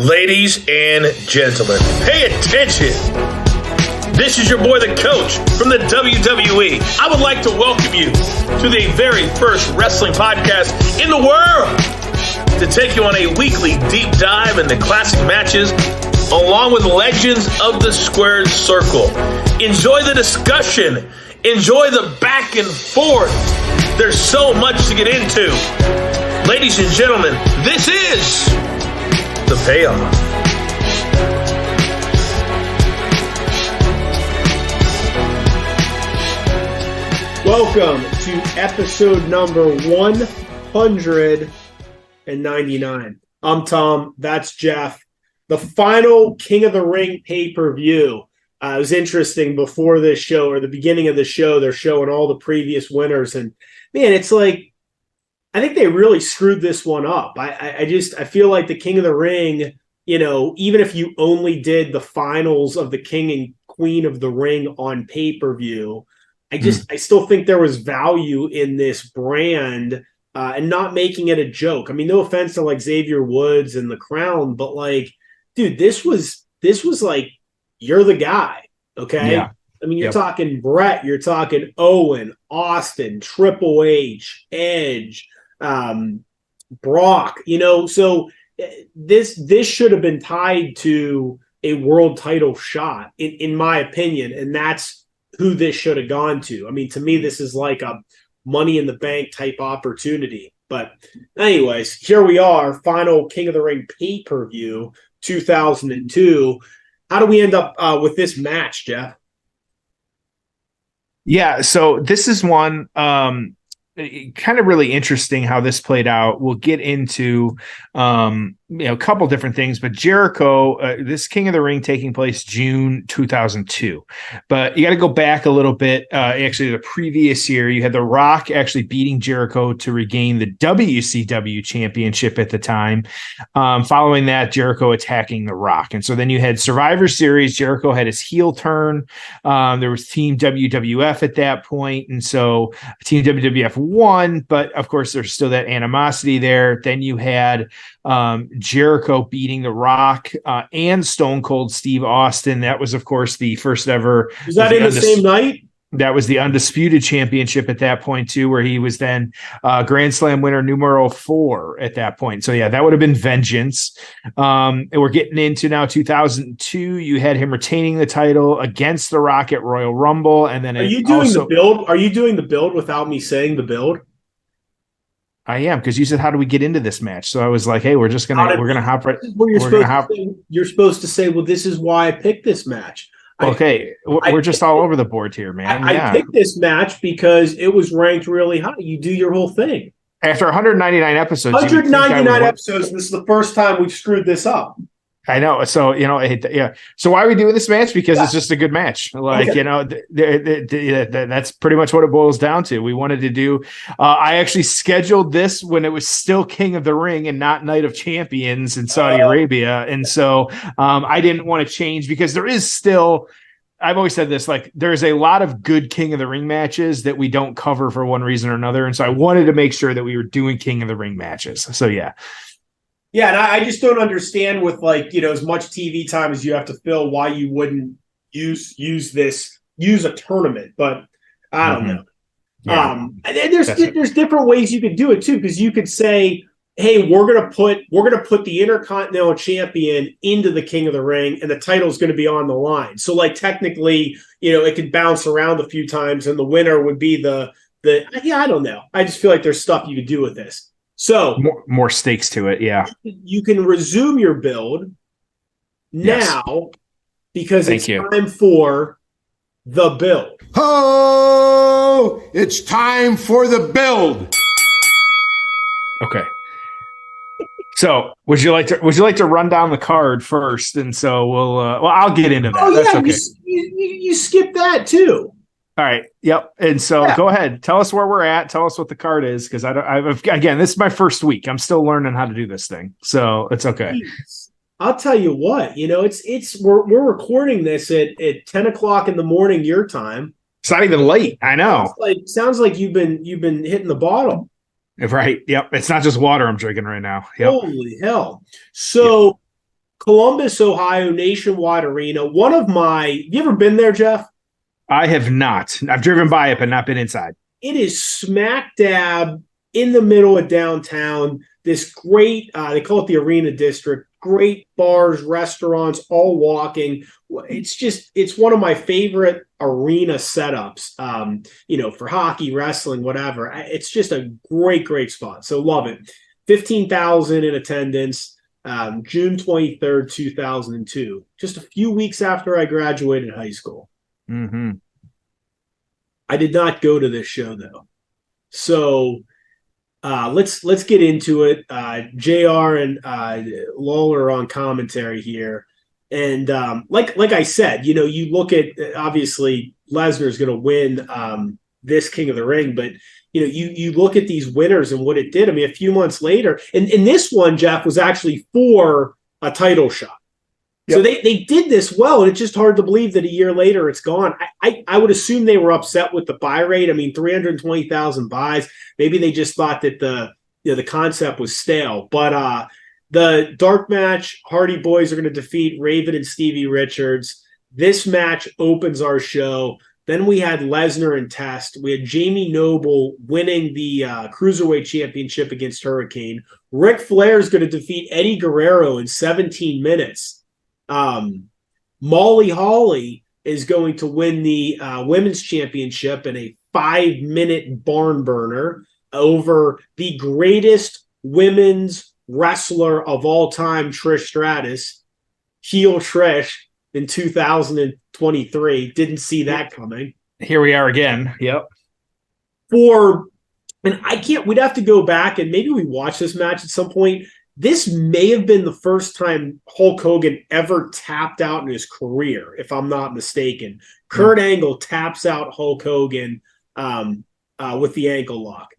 Ladies and gentlemen, pay attention. This is your boy, the coach from the WWE. I would like to welcome you to the very first wrestling podcast in the world to take you on a weekly deep dive into classic matches along with legends of the squared circle. Enjoy the discussion. Enjoy the back and forth. There's so much to get into. Ladies and gentlemen, this is the payoff. Welcome to episode number 199. I'm Tom. That's Jeff. The final King of the Ring pay-per-view. It was interesting before this show, or the beginning of the show, they're showing all the previous winners. And man, it's like, I think they really screwed this one up. I feel like the King of the Ring, you know, even if you only did the finals of the King and Queen of the Ring on pay-per-view, I still think there was value in this brand and not making it a joke. I mean, no offense to like Xavier Woods and the Crown, but like, dude, this was like, you're the guy, okay? Yeah. I mean, you're talking Brett, you're talking Owen, Austin, Triple H, Edge, Brock, you know, so this should have been tied to a world title shot, in my opinion, and that's who this should have gone to. I mean, to me, this is like a Money in the Bank type opportunity. But anyways, here we are, final King of the Ring pay-per-view 2002. How do we end up with this match, Jeff? Yeah, so this is one kind of really interesting how this played out. We'll get into a couple different things, but Jericho, this King of the Ring taking place June 2002. But you got to go back a little bit. Actually, the previous year, you had The Rock actually beating Jericho to regain the WCW championship at the time. Following that, Jericho attacking The Rock. And so then you had Survivor Series. Jericho had his heel turn. There was Team WWF at that point. And so Team WWF won, but of course, there's still that animosity there. Then you had Jericho beating The Rock and Stone Cold Steve Austin. That was, of course, the first ever. Was that in the same night? That was the Undisputed Championship at that point, too, where he was then Grand Slam winner numero 4 at that point. So, yeah, that would have been Vengeance. And we're getting into now 2002. You had him retaining the title against The Rock at Royal Rumble. And then Are you doing the build? Are you doing the build without me saying the build? I am, because you said, how do we get into this match? So I was like, hey, we're going to hop right. You're supposed to say, well, this is why I picked this match. Okay, we're just all over the board here, man. I picked this match because it was ranked really high. You do your whole thing. After 199 episodes. 199 episodes, this is the first time we've screwed this up. I know. So, So why are we doing this match? Because it's just a good match. Like, okay. That's pretty much what it boils down to. We wanted to do, I actually scheduled this when it was still King of the Ring and not Night of Champions in Saudi Arabia. And so I didn't want to change because there is still, I've always said this, like there's a lot of good King of the Ring matches that we don't cover for one reason or another. And so I wanted to make sure that we were doing King of the Ring matches. So, yeah. Yeah, and I just don't understand with as much TV time as you have to fill why you wouldn't use a tournament, but I don't know. Yeah. And there's different ways you could do it too, because you could say, hey, we're gonna put the Intercontinental Champion into the King of the Ring, and the title's gonna be on the line. So like technically, it could bounce around a few times, and the winner would be the I don't know. I just feel like there's stuff you could do with this. So more stakes to it, yeah. You can resume your build now because it's time for the build. Oh, it's time for the build. Okay. So would you like to run down the card first? And so I'll get into that. Oh, That's yeah, okay. You skip that too. All right. Yep. And so Go ahead. Tell us where we're at. Tell us what the card is. Because again, this is my first week. I'm still learning how to do this thing. So it's okay. I'll tell you what, we're recording this at 10 o'clock in the morning, your time. It's not even late. I know. Sounds like you've been hitting the bottle. Right. Yep. It's not just water I'm drinking right now. Yep. Holy hell. So Columbus, Ohio, Nationwide Arena. You ever been there, Jeff? I have not. I've driven by it, but not been inside. It is smack dab in the middle of downtown. This great, they call it the Arena District, great bars, restaurants, all walking. It's one of my favorite arena setups, for hockey, wrestling, whatever. It's just a great spot. So love it. 15,000 in attendance, June 23rd, 2002, just a few weeks after I graduated high school. Mm-hmm. I did not go to this show though. So let's get into it. JR and Lawler are on commentary here. And like I said, you look at, obviously Lesnar's going to win this King of the Ring, but you look at these winners and what it did. I mean, a few months later, and this one, Jeff, was actually for a title shot. Yep. So they did this well, and it's just hard to believe that a year later it's gone. I would assume they were upset with the buy rate. I mean, 320,000 buys. Maybe they just thought that the concept was stale. But the dark match, Hardy Boys are going to defeat Raven and Stevie Richards. This match opens our show. Then we had Lesnar and Test. We had Jamie Noble winning the Cruiserweight Championship against Hurricane. Ric Flair is going to defeat Eddie Guerrero in 17 minutes. Molly Holly is going to win the Women's Championship in a 5-minute barn burner over the greatest women's wrestler of all time, Trish Stratus. Heel Trish in 2023. Didn't see that coming. Here we are again. Yep. We'd have to go back and maybe we watch this match at some point. This may have been the first time Hulk Hogan ever tapped out in his career, if I'm not mistaken. Kurt Angle taps out Hulk Hogan with the ankle lock.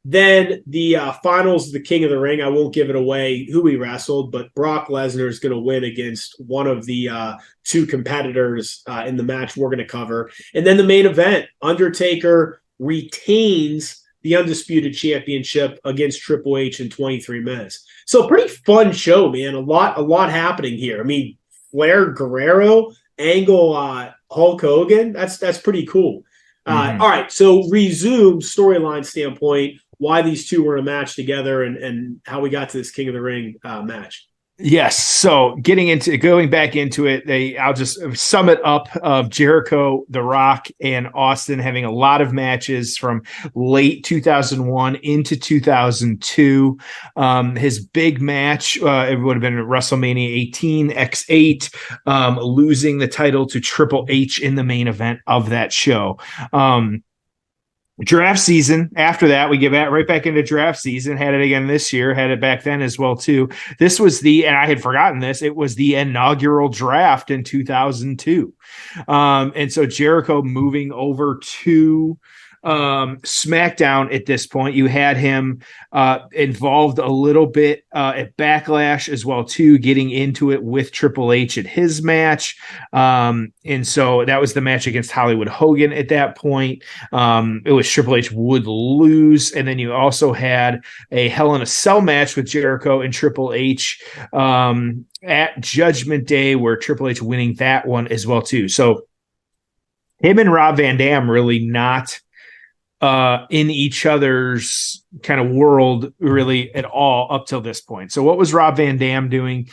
Then the finals of the King of the Ring, I won't give it away who he wrestled, but Brock Lesnar is going to win against one of the two competitors in the match we're going to cover. And then the main event, Undertaker retains the Undisputed Championship against Triple H in 23 minutes. So a pretty fun show, man. A lot happening here. I mean, Flair, Guerrero, Angle, Hulk Hogan. That's pretty cool. All right, so resume storyline standpoint, why these two were in a match together and how we got to this King of the Ring match. Yes. So going back into it, I'll just sum it up of Jericho, The Rock, and Austin having a lot of matches from late 2001 into 2002. His big match, it would have been at WrestleMania 18 X8, losing the title to Triple H in the main event of that show. Draft season. After that, we get right back into draft season. Had it again this year. Had it back then as well too. This was and I had forgotten this. It was the inaugural draft in 2002. And so Jericho moving over to SmackDown at this point. You had him involved a little bit at Backlash as well too, getting into it with Triple H at his match. And so that was the match against Hollywood Hogan at that point. It was Triple H would lose. And then you also had a Hell in a Cell match with Jericho and Triple H at Judgment Day, where Triple H winning that one as well too. So him and Rob Van Dam really not in each other's kind of world really at all up till this point. So what was Rob Van Dam doing?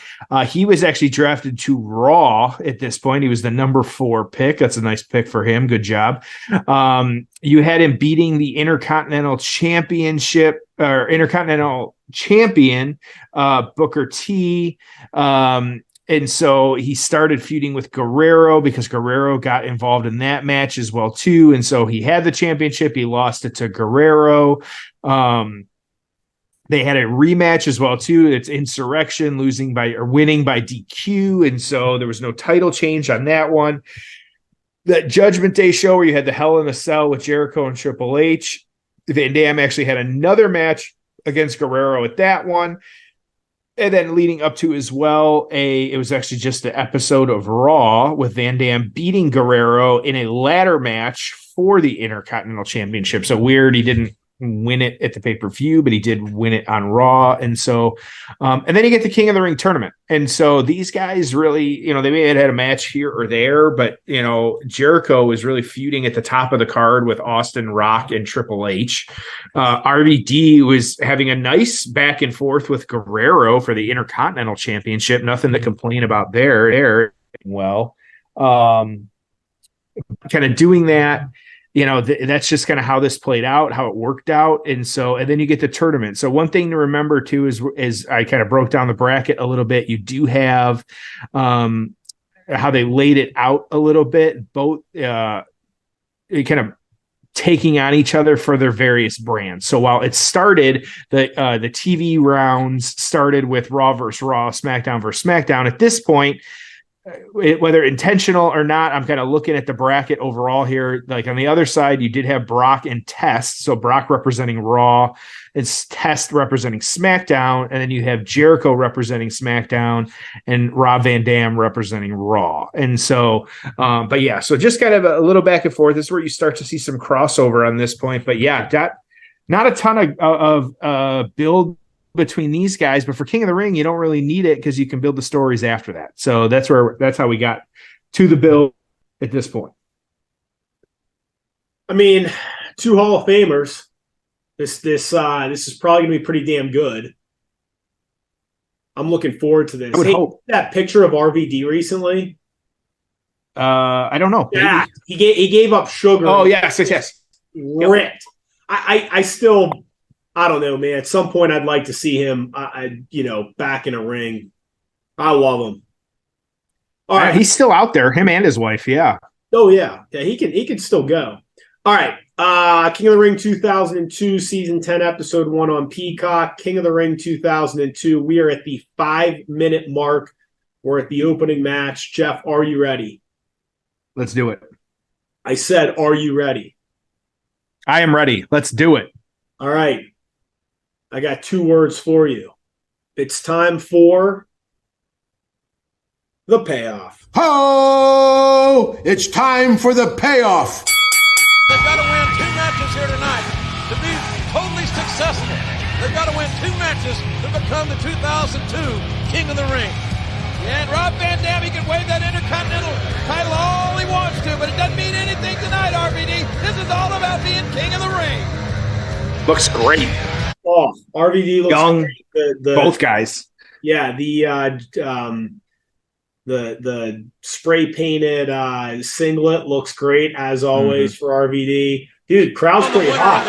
He was actually drafted to Raw at this point. He was the number 4 pick. That's a nice pick for him. Good job. You had him beating the Intercontinental Championship or Intercontinental Champion, Booker T. And so he started feuding with Guerrero because Guerrero got involved in that match as well too. And so he had the championship. He lost it to Guerrero. They had a rematch as well too. It's Insurrection winning by DQ. And so there was no title change on that one. That Judgment Day show where you had the Hell in a Cell with Jericho and Triple H. Van Dam actually had another match against Guerrero at that one. And then leading up to as well, it was actually just an episode of Raw with Van Dam beating Guerrero in a ladder match for the Intercontinental Championship. So weird, he didn't win it at the pay-per-view, but he did win it on Raw. And so, and then you get the King of the Ring tournament. And so these guys really, they may have had a match here or there, but, Jericho was really feuding at the top of the card with Austin, Rock, and Triple H. RVD was having a nice back and forth with Guerrero for the Intercontinental Championship. Nothing to complain about there. Well, kind of doing that. That's just kind of how this played out, how it worked out. And then you get the tournament. So one thing to remember too is I kind of broke down the bracket a little bit. You do have how they laid it out a little bit, both kind of taking on each other for their various brands. So while it started, the TV rounds started with Raw versus Raw, SmackDown versus SmackDown. At this point, whether intentional or not, I'm kind of looking at the bracket overall here. Like on the other side, you did have Brock and Test. So Brock representing Raw, it's Test representing SmackDown, and then you have Jericho representing SmackDown and Rob Van Dam representing Raw. And so, but yeah, so just kind of a little back and forth. This is where you start to see some crossover on this point. But yeah, not a ton of build between these guys, but for King of the Ring, you don't really need it because you can build the stories after that. So that's how we got to the build at this point. I mean, 2 Hall of Famers. This is probably gonna be pretty damn good. I'm looking forward to this. I would hope. That picture of RVD recently. I don't know. Yeah, he gave up sugar. Oh yes. Ripped. I still. I don't know, man. At some point, I'd like to see him, back in a ring. I love him. All right, he's still out there. Him and his wife, yeah. Oh yeah, he can still go. All right, King of the Ring 2002, season 10, episode 1 on Peacock. King of the Ring 2002. We are at the 5-minute mark. We're at the opening match. Jeff, are you ready? Let's do it. I said, are you ready? I am ready. Let's do it. All right. I got 2 words for you. It's time for the payoff. Ho! It's time for the payoff. They've got to win 2 matches here tonight to be totally successful. They've got to win 2 matches to become the 2002 King of the Ring. And Rob Van Dam, he can wave that Intercontinental title all he wants to, but it doesn't mean anything tonight, RVD. This is all about being King of the Ring. Looks great. Oh, RVD looks young. Great. Both guys. Yeah, the spray painted singlet looks great as always for RVD. Dude, crowd's pretty hot.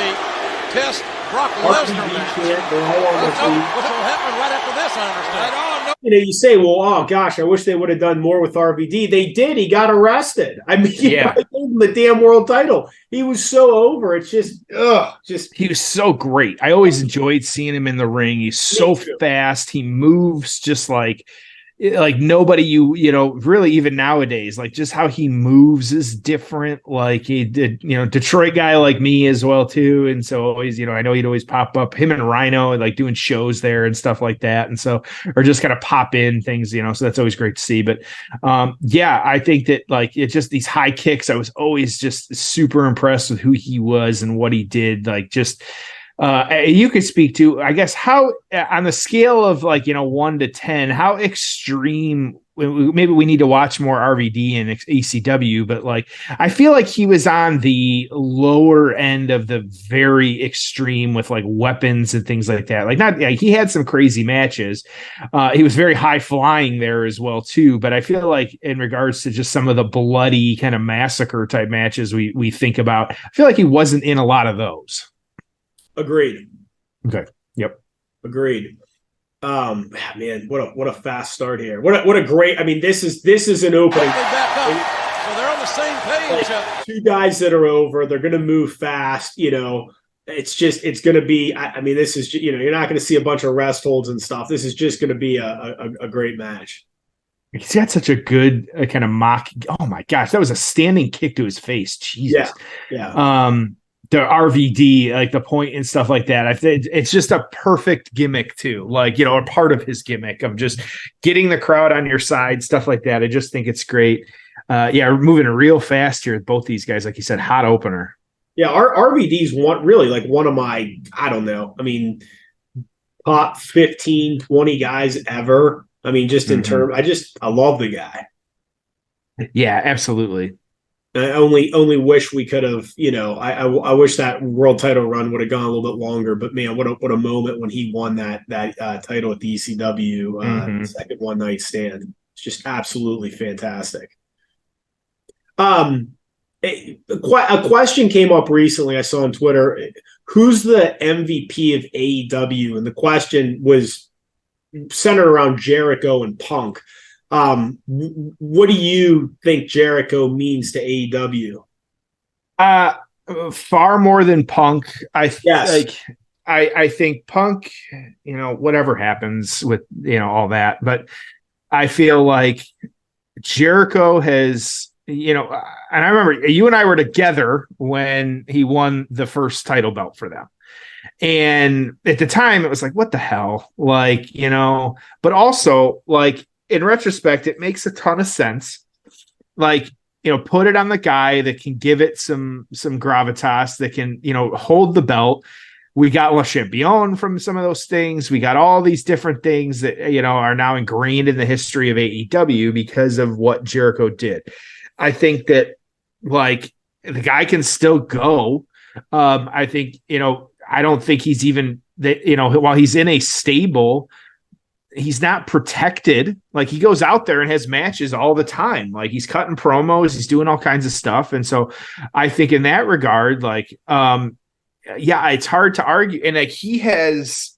Test Brock Lesnar match. What's will happen right after this? I understand. You say, well, oh gosh, I wish they would have done more with RVD. They did. He got arrested. I mean, yeah, gave him the damn world title. He was so over. It's just he was so great. I always enjoyed seeing him in the ring. He's so fast. He moves just like nobody really even nowadays, like just how he moves is different. Like he did, Detroit guy like me as well too. And so always, I know he'd always pop up, him and Rhino, like doing shows there and stuff like that. And so, or just kind of pop in things, so that's always great to see. But I think that like, it's just these high kicks. I was always just super impressed with who he was and what he did. Like just, you could speak to, I guess, how on the scale of 1 to 10, how extreme. Maybe we need to watch more RVD and ECW, but I feel like he was on the lower end of the very extreme with weapons and things like that. He had some crazy matches. He was very high flying there as well too. But I feel like in regards to just some of the bloody kind of massacre type matches we think about, I feel like he wasn't in a lot of those. Agreed. Okay. Yep. Agreed. Man, what a fast start here. What a great. I mean, this is an opening. So they're on the same page. 2 guys that are over. They're going to move fast. It's going to be. I mean, this is you're not going to see a bunch of rest holds and stuff. This is just going to be a great match. He's got such a good kind of mock. Oh my gosh, that was a standing kick to his face. Jesus. Yeah. The RVD, the point and stuff like that. I think it's just a perfect gimmick too. A part of his gimmick of just getting the crowd on your side, stuff like that. I just think it's great. We're moving real fast here with both these guys. Like you said, hot opener. Yeah, our RVD's one of my, I don't know. I mean, top 15, 20 guys ever. I mean, just in terms, I love the guy. Yeah, absolutely. I only wish we could have, I wish that world title run would have gone a little bit longer. But man, what a moment when he won that title at the ECW second one night stand. It's just absolutely fantastic. A question came up recently. I saw on Twitter, who's the MVP of AEW? And the question was centered around Jericho and Punk. What do you think Jericho means to AEW? Far more than Punk. I think Punk, whatever happens with, all that, but I feel like Jericho has, and I remember you and I were together when he won the first title belt for them. And at the time it was like, what the hell? Like, but also like in retrospect, it makes a ton of sense. Like, put it on the guy that can give it some gravitas, that can, hold the belt. We got Le Champion from some of those things. We got all these different things that, are now ingrained in the history of AEW because of what Jericho did. I think that like the guy can still go. I think, I don't think he's even that, while he's in a stable, he's not protected. Like he goes out there and has matches all the time. Like he's cutting promos, he's doing all kinds of stuff. And so I think in that regard, like, it's hard to argue. And like he has,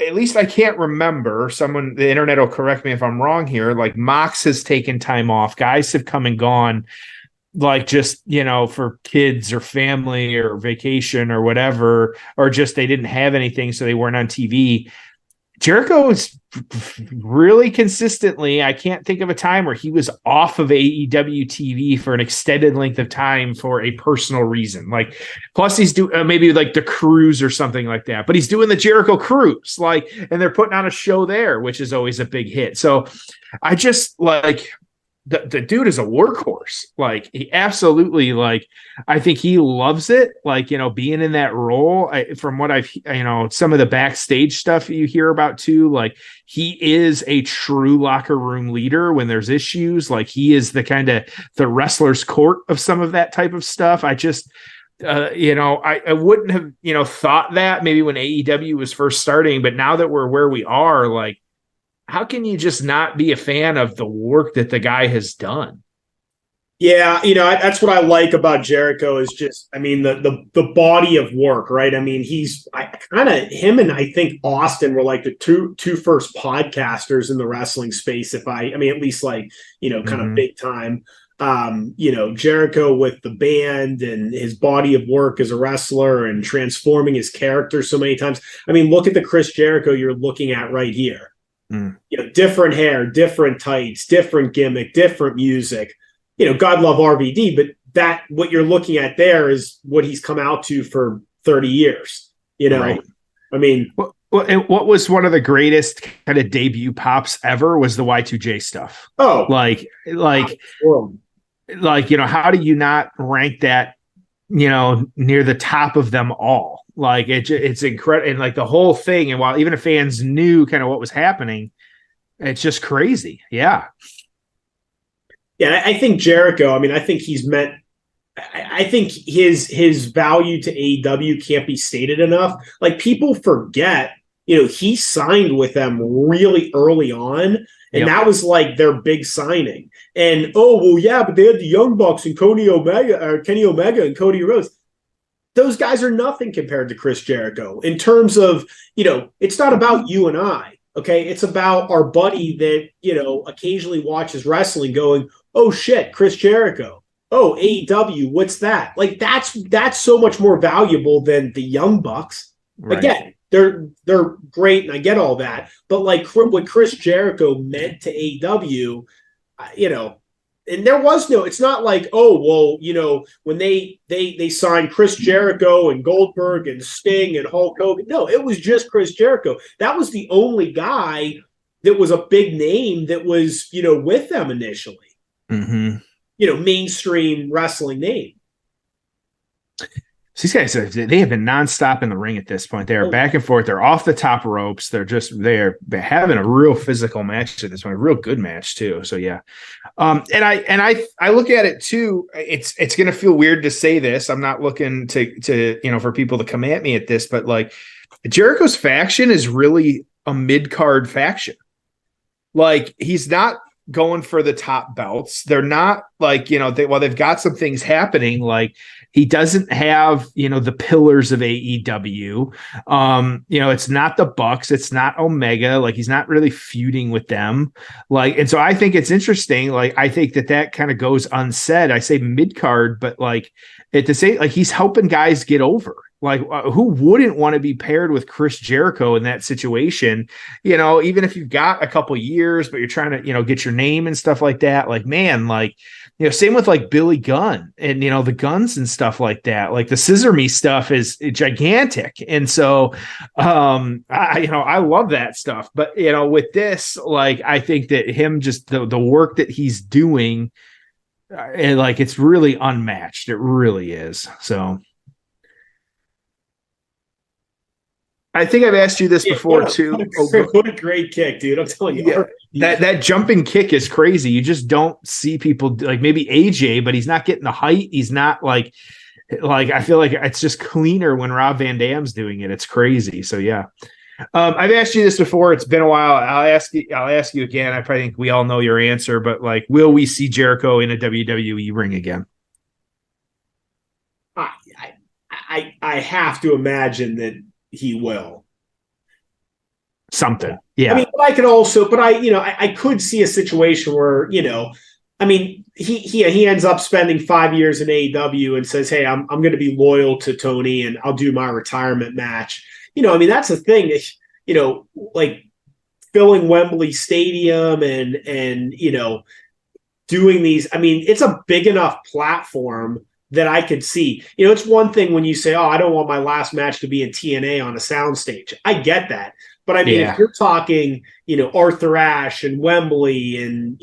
at least I can't remember, the internet will correct me if I'm wrong here. Like Mox has taken time off. Guys have come and gone, like just, for kids or family or vacation or whatever, or just they didn't have anything, so they weren't on TV. Jericho is really consistently, I can't think of a time where he was off of AEW TV for an extended length of time for a personal reason. Like, plus he's doing maybe like the cruise or something like that, but he's doing the Jericho cruise, like, and they're putting on a show there, which is always a big hit. So I just like, the dude is a workhorse. Like he absolutely, like, I think he loves it. Like, being in that role, from what I've, some of the backstage stuff you hear about too, like he is a true locker room leader when there's issues. Like he is the kind of the wrestler's court of some of that type of stuff. I just, I wouldn't have, thought that maybe when AEW was first starting, but now that we're where we are, like, how can you just not be a fan of the work that the guy has done? Yeah, that's what I like about Jericho is just, I mean, the body of work, right? I mean, him and I think Austin were like the two first podcasters in the wrestling space. At least like, kind of big time. Jericho with the band and his body of work as a wrestler and transforming his character so many times. I mean, look at the Chris Jericho you're looking at right here. Different hair, different tights, different gimmick, different music. God love RVD, but that what you're looking at there is what he's come out to for 30 years. Right. I mean, what was one of the greatest kind of debut pops ever was the Y2J stuff. Oh, like, how do you not rank that, near the top of them all? Like it's incredible. And like the whole thing. And while even if fans knew kind of what was happening, it's just crazy. Yeah. Yeah. I think Jericho, I think I think his value to AEW can't be stated enough. Like people forget, he signed with them really early on. And that was like their big signing. And, but they had the Young Bucks and Kenny Omega and Cody Rhodes. Those guys are nothing compared to Chris Jericho in terms of, it's not about you and I. Okay. It's about our buddy that, occasionally watches wrestling going, oh shit, Chris Jericho. Oh, AEW. What's that? Like that's so much more valuable than the Young Bucks. Right. Again, they're great. And I get all that, but like what Chris Jericho meant to AEW, and there was it's not like, when they signed Chris Jericho and Goldberg and Sting and Hulk Hogan. No, it was just Chris Jericho. That was the only guy that was a big name that was, with them initially. Mm-hmm. Mainstream wrestling name. These guys, they have been nonstop in the ring at this point. They are back and forth. They're off the top ropes. They're having a real physical match at this point, a real good match too. So yeah. And I look at it too. It's going to feel weird to say this. I'm not looking to for people to come at me at this, but like Jericho's faction is really a mid-card faction. Like he's not going for the top belts. They're not like, they've got some things happening. Like he doesn't have, the pillars of AEW. It's not the Bucks. It's not Omega. Like he's not really feuding with them. Like, and so I think it's interesting. Like, I think that kind of goes unsaid. I say mid-card, but like at the same, like he's helping guys get over. Like who wouldn't want to be paired with Chris Jericho in that situation? Even if you've got a couple years, but you're trying to, get your name and stuff like that. Like, man, like, same with like Billy Gunn and, the Guns and stuff like that. Like the Scissor Me stuff is gigantic. And so, I love that stuff, but with this, like, I think that him, just the work that he's doing, and like, it's really unmatched. It really is. So. I think I've asked you this before too. What a great kick, dude! I'm telling you, that jumping kick is crazy. You just don't see people like maybe AJ, but he's not getting the height. He's not like I feel like it's just cleaner when Rob Van Dam's doing it. It's crazy. So yeah, I've asked you this before. It's been a while. I'll ask you again. I probably think we all know your answer, but like, will we see Jericho in a WWE ring again? I have to imagine that he will. Something. Yeah. I mean, but I could also, but I could see a situation where, I mean, he ends up spending 5 years in AEW and says, hey, I'm going to be loyal to Tony and I'll do my retirement match. I mean, that's the thing, like filling Wembley Stadium and doing these. I mean, it's a big enough platform that I could see. It's one thing when you say, oh, I don't want my last match to be in TNA on a soundstage. I get that. But I mean, if you're talking, Arthur Ashe and Wembley and,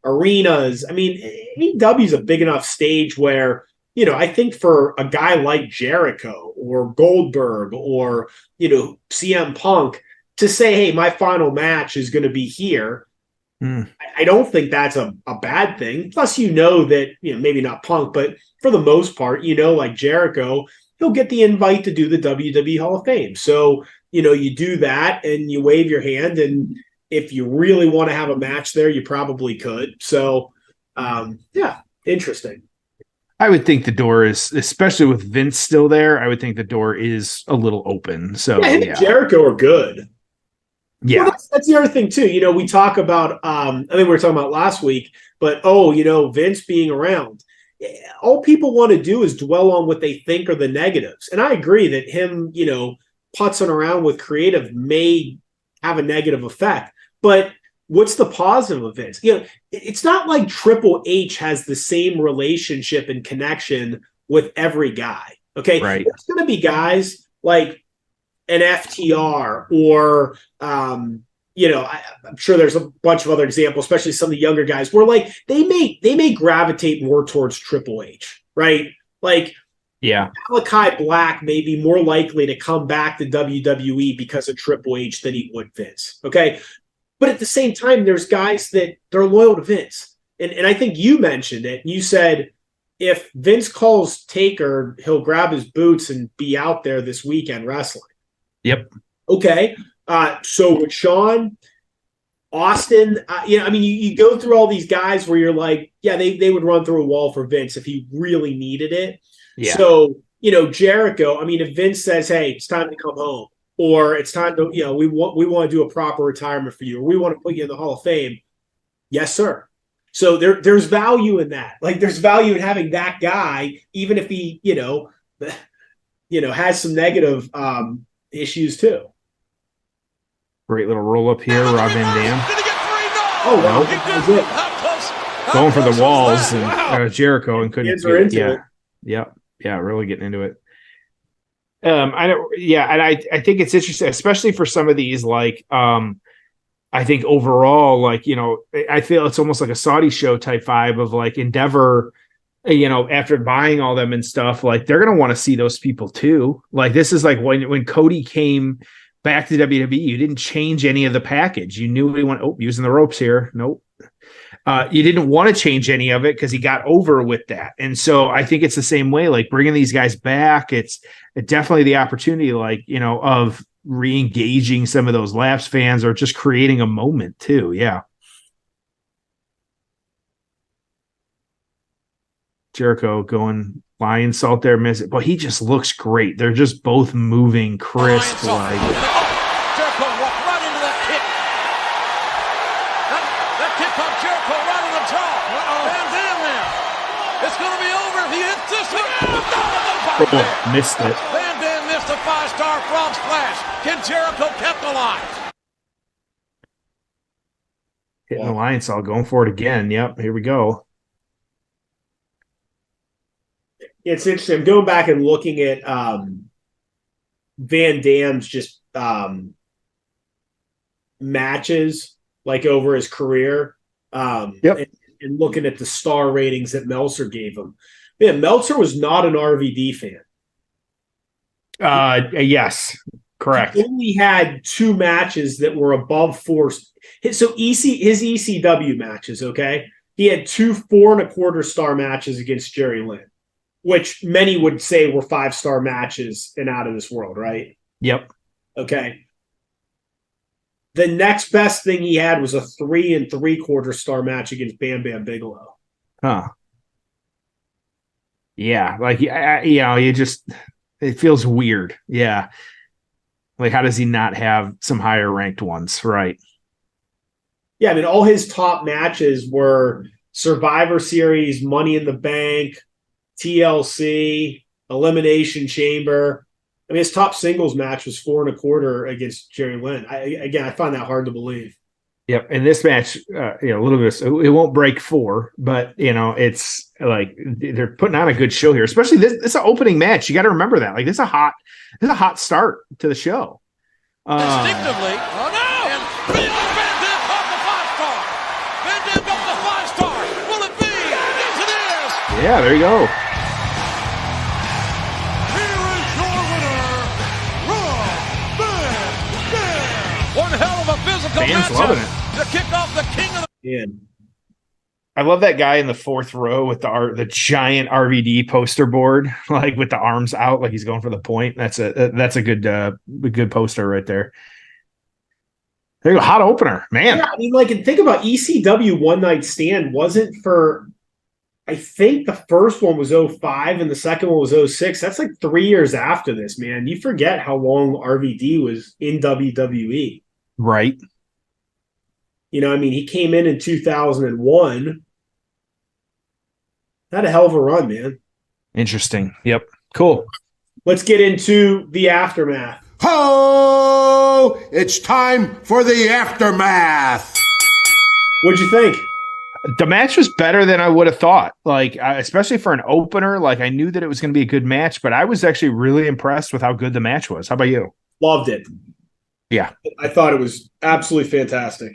arenas, I mean, AEW is a big enough stage where, I think for a guy like Jericho or Goldberg or, CM Punk to say, hey, my final match is going to be here. I don't think that's a bad thing. Plus, that, maybe not Punk, but for the most part, like Jericho, he'll get the invite to do the WWE Hall of Fame. So, you do that and you wave your hand. And if you really want to have a match there, you probably could. So, interesting. I would think the door is, especially with Vince still there, I would think the door is a little open. So, him and Jericho are good. Yeah, well, that's the other thing too. We talk about. I think we were talking about last week, but Vince being around. All people want to do is dwell on what they think are the negatives, and I agree that him, putzing around with creative may have a negative effect. But what's the positive of Vince? It's not like Triple H has the same relationship and connection with every guy. Okay, right? There's going to be guys like an FTR or I'm sure there's a bunch of other examples, especially some of the younger guys where like they may gravitate more towards Triple H, right? Like, yeah, Malachi Black may be more likely to come back to WWE because of Triple H than he would Vince. Okay. But at the same time, there's guys that they're loyal to Vince. And I think you mentioned it. You said if Vince calls Taker, he'll grab his boots and be out there this weekend wrestling. Yep. Okay. So with Sean, Austin, you go through all these guys where you're like, yeah, they would run through a wall for Vince if he really needed it. Yeah. So, Jericho, I mean, if Vince says, hey, it's time to come home, or it's time to, we want to do a proper retirement for you, or we want to put you in the Hall of Fame. Yes, sir. So there's value in that. Like there's value in having that guy, even if he, has some negative issues too. Great little roll up here, Rob Van Dam. Oh, wow. That was it. Going for the walls and Jericho and couldn't get it. Yeah, really getting into it. And I think it's interesting, especially for some of these, like, I think overall, like, I feel it's almost like a Saudi show type vibe of like Endeavor, after buying all them and stuff, like they're going to want to see those people too. Like this is like when Cody came back to WWE, you didn't change any of the package. You knew he went, using the ropes here. Nope. You didn't want to change any of it because he got over with that. And so I think it's the same way, like bringing these guys back. It's definitely the opportunity, like, of re-engaging some of those lapsed fans or just creating a moment too. Yeah. Jericho going lion salt there, miss it, but he just looks great. They're just both moving crisp. Like Jericho walked right into that kick. That kick caught Jericho right in the jaw. Van Dam now. It's going to be over if he hits this one. Missed it. Van Dam missed a 5-star frog splash. Can Jericho capitalize? Hitting the lion salt, going for it again. Yep, here we go. It's interesting. I'm going back and looking at Van Dam's just matches like over his career. And looking at the star ratings that Meltzer gave him. Man, Meltzer was not an RVD fan. Yes, correct. He only had 2 matches that were above 4. So his ECW matches, okay? He had 2 4.25 star matches against Jerry Lynn, which many would say were 5-star matches and out of this world, right? Yep. Okay. The next best thing he had was a 3 3/4 star match against Bam Bam Bigelow. Huh. Yeah, like it feels weird. Yeah. Like, how does he not have some higher ranked ones? Right. Yeah, I mean, all his top matches were Survivor Series, Money in the Bank, TLC, Elimination Chamber. I mean, his top singles match was 4 1/4 against Jerry Lynn. I find that hard to believe. Yep. And this match, a little bit, it won't break 4, but it's like they're putting on a good show here, especially this. It's an opening match. You got to remember that. Like, this is a hot start to the show. Instinctively, oh no! And Van Dam caught the 5-star. Van Dam got the 5-star. Will it be? Yes, it is. Yeah, there you go. One hell of a physical Fans loving it. To kick off the King of the... Yeah. I love that guy in the 4th row with the giant RVD poster board, like with the arms out, like he's going for the point. That's a good poster right there. There you go, hot opener, man. Yeah, I mean, like, and think about ECW One Night Stand wasn't for. I think the first one was 05 and the second one was 06. That's like 3 years after this, man. You forget how long RVD was in WWE. Right. I mean, he came in 2001. Had a hell of a run, man. Interesting. Yep. Cool. Let's get into the aftermath. Ho! It's time for the aftermath. What'd you think? The match was better than I would have thought. Like, especially for an opener. Like, I knew that it was going to be a good match, but I was actually really impressed with how good the match was. How about you? Loved it. Yeah. I thought it was absolutely fantastic.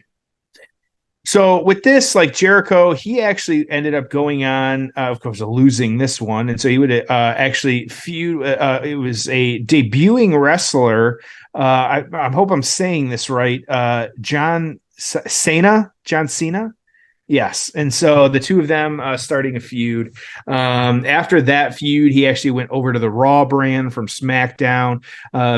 So with this, like, Jericho, he actually ended up going on, of course, losing this one. And so he would actually feud. It was a debuting wrestler. I hope I'm saying this right. John Cena. Yes. And so the two of them starting a feud. After that feud, he actually went over to the Raw brand from SmackDown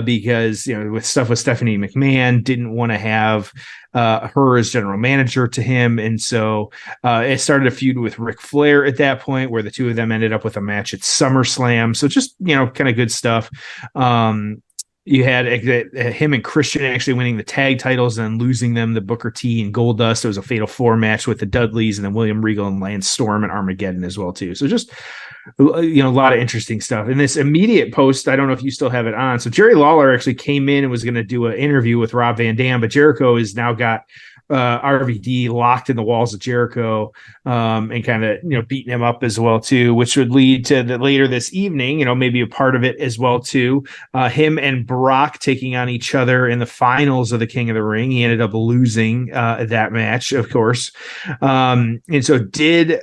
because, with stuff with Stephanie McMahon, didn't want to have her as general manager to him. And so it started a feud with Ric Flair at that point, where the two of them ended up with a match at SummerSlam. So just, kind of good stuff. You had him and Christian actually winning the tag titles and losing them to Booker T and Goldust. It was a Fatal 4 match with the Dudleys and then William Regal and Lance Storm and Armageddon as well too. So just a lot of interesting stuff. In this immediate post, I don't know if you still have it on. So Jerry Lawler actually came in and was going to do an interview with Rob Van Dam, but Jericho has now got RVD locked in the walls of Jericho, and kind of, beating him up as well too, which would lead to later this evening, maybe a part of it as well too, him and Brock taking on each other in the finals of the King of the Ring. He ended up losing that match, of course, and so did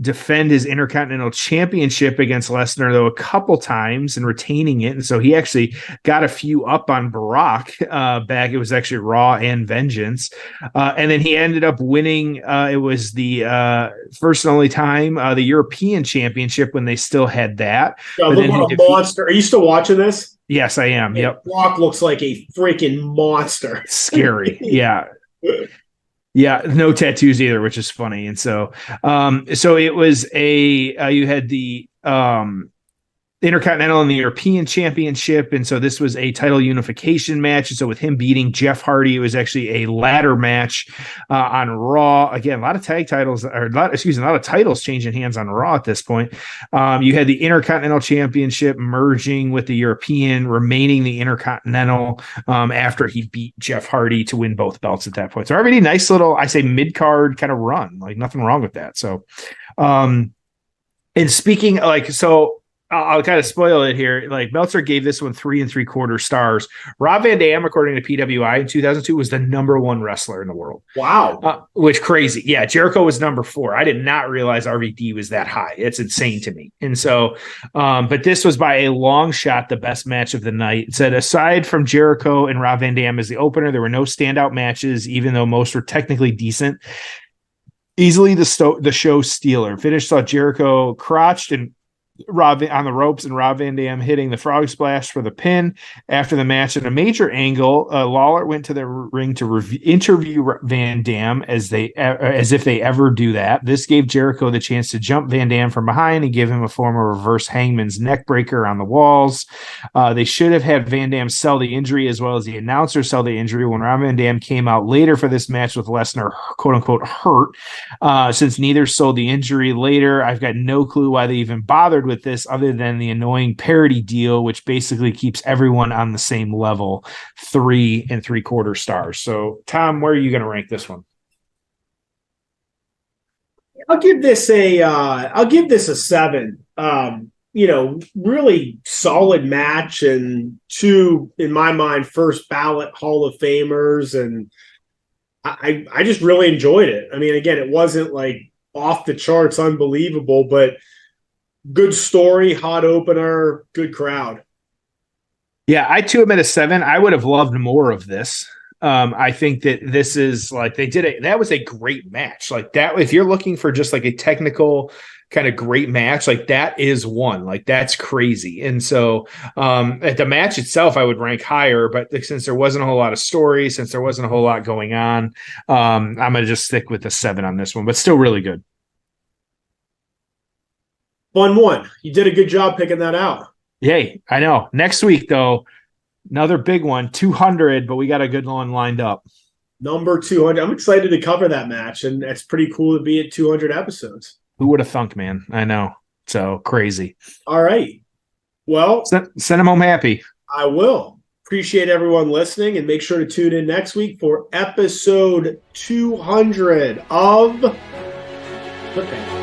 defend his Intercontinental Championship against Lesnar though a couple times and retaining it, and so he actually got a few up on Brock back. It was actually Raw and Vengeance, and then he ended up winning. It was the first and only time the European Championship when they still had that. Look what a monster! Are you still watching this? Yes, I am. Yep. Brock looks like a freaking monster. Scary. Yeah. Yeah, no tattoos either, which is funny. And so it was you had the Intercontinental and the European Championship, and so this was a title unification match. And so with him beating Jeff Hardy, it was actually a ladder match on Raw. Again, a lot of titles changing hands on Raw at this point. You had the Intercontinental Championship merging with the European, remaining the Intercontinental after he beat Jeff Hardy to win both belts at that point. So already nice little, I say, mid-card kind of run. Like nothing wrong with that. So, and speaking I'll kind of spoil it here. Like Meltzer gave this one 3 3/4 stars. Rob Van Dam, according to PWI in 2002, was the #1 wrestler in the world. Wow. Which crazy. Yeah. Jericho was number 4. I did not realize RVD was that high. It's insane to me. And so, but this was by a long shot the best match of the night. It said, aside from Jericho and Rob Van Dam as the opener, there were no standout matches, even though most were technically decent. Easily the show stealer. Finish saw Jericho crotched and Rob on the ropes and Rob Van Dam hitting the frog splash for the pin. After the match, in a major angle, Lawler went to the ring to interview Van Dam as if they ever do that. This gave Jericho the chance to jump Van Dam from behind and give him a form of reverse hangman's neck breaker on the walls. They should have had Van Dam sell the injury as well as the announcer sell the injury. When Rob Van Dam came out later for this match with Lesnar, quote unquote, hurt, since neither sold the injury later, I've got no clue why they even bothered with this other than the annoying parody deal, which basically keeps everyone on the same level. 3 3/4 stars. So Tom, where are you going to rank this one? I'll give this a 7. Really solid match, and 2, in my mind, first ballot Hall of Famers, and I just really enjoyed it. I mean, again, it wasn't like off the charts unbelievable, but good story, hot opener, good crowd. Yeah, I too am at a 7. I would have loved more of this. I think that this is like that was a great match. Like that, if you're looking for just like a technical kind of great match, like that is one. Like that's crazy. And so at the match itself, I would rank higher, but since there wasn't a whole lot of story, since there wasn't a whole lot going on, I'm going to just stick with the 7 on this one, but still really good. Fun one. You did a good job picking that out. Yay, I know. Next week, though, another big one, 200, but we got a good one lined up. Number 200. I'm excited to cover that match, and it's pretty cool to be at 200 episodes. Who would have thunk, man? I know. So crazy. All right. Well, send them home happy. I will. Appreciate everyone listening, and make sure to tune in next week for episode 200 of The Fan.